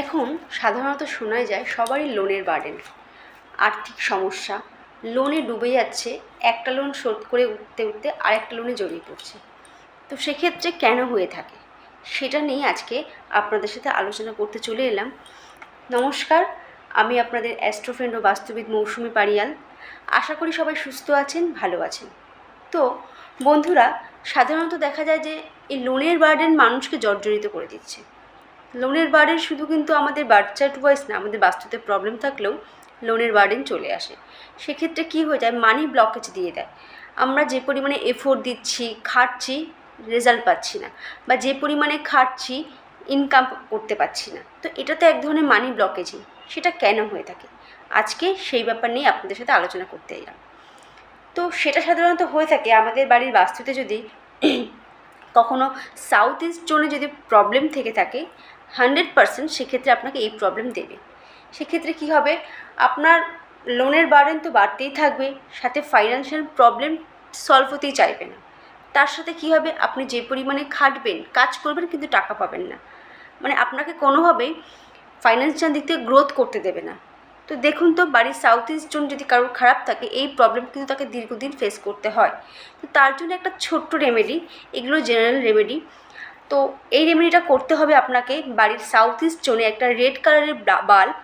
এখন সাধারণত শোনা যায় সবারই লোনের বার্ডেন, আর্থিক সমস্যা, লোনে ডুবে যাচ্ছে, একটা লোন শোধ করে উঠতে উঠতে আরেকটা লোনে জড়িয়ে পড়ছে। তো সেক্ষেত্রে কেন হয়ে থাকে সেটা নিয়ে আজকে আপনাদের সাথে আলোচনা করতে চলে এলাম। নমস্কার, আমি আপনাদের অ্যাস্ট্রোফ্রেন্ড ও বাস্তুবিদ মৌসুমি পারিয়াল। আশা করি সবাই সুস্থ আছেন, ভালো আছেন। তো বন্ধুরা, সাধারণত দেখা যায় যে এই লোনের বার্ডেন মানুষকে জর্জরিত করে দিচ্ছে। লোনের বার্ডেন শুধু কিন্তু আমাদের বার্থ চার্ট ওয়াইজ না, আমাদের বাস্তুতে প্রবলেম থাকলেও লোনের বার্ডেন চলে আসে। সেক্ষেত্রে কী হয়ে যায়, মানি ব্লকেজ দিয়ে দেয়। আমরা যে পরিমাণে এফোর্ট দিচ্ছি, খাটছি, রেজাল্ট পাচ্ছি না, বা যে পরিমাণে খাটছি ইনকাম করতে পারছি না। তো এটা তো এক ধরনের মানি ব্লকেজই। সেটা কেন হয়ে থাকে আজকে সেই ব্যাপার নিয়ে আপনাদের সাথে আলোচনা করতে এলাম। তো সেটা সাধারণত হয়ে থাকে আমাদের বাড়ির বাস্তুতে যদি কখনো সাউথ ইস্ট জোনে যদি প্রবলেম থেকে থাকে 100% সেক্ষেত্রে আপনাকে এই প্রবলেম দেবে। সেক্ষেত্রে কী হবে, আপনার লোনের বার্ডেন তো বাড়তেই থাকবে, সাথে ফাইন্যান্সিয়াল প্রবলেম সলভ হতেই চাইবে না। তার সাথে কী হবে, আপনি যে পরিমাণে খাটবেন, কাজ করবেন, কিন্তু টাকা পাবেন না। মানে আপনাকে কোনোভাবেই ফাইন্যান্সিয়াল দিক থেকে গ্রোথ করতে দেবে না। তো দেখুন তো, বাড়ির সাউথ ইস্ট জোন যদি কারোর খারাপ থাকে, এই প্রবলেম কিন্তু তাকে দীর্ঘদিন ফেস করতে হয়। তো তার জন্য একটা ছোট্ট রেমেডি, এগুলো জেনারেল রেমেডি। তো এই রেমেডিটা করতে হবে আপনাকে বাড়ির সাউথ ইস্ট জোনে একটা রেড কালারের বাল্ব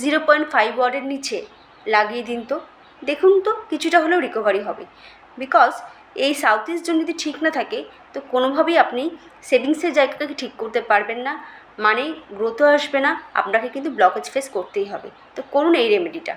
0.5 ওয়াটের নিচে লাগিয়ে দিন। তো দেখুন তো কিছুটা হলেও রিকভারি হবে। বিকজ এই সাউথ ইস্ট জোন যদি ঠিক না থাকে তো কোনোভাবেই আপনি সেভিংসের জায়গাটাকে ঠিক করতে পারবেন না, মানে গ্রোথও আসবে না, আপনাকে কিন্তু ব্লকেজ ফেস করতেই হবে। তো করুন এই রেমেডিটা।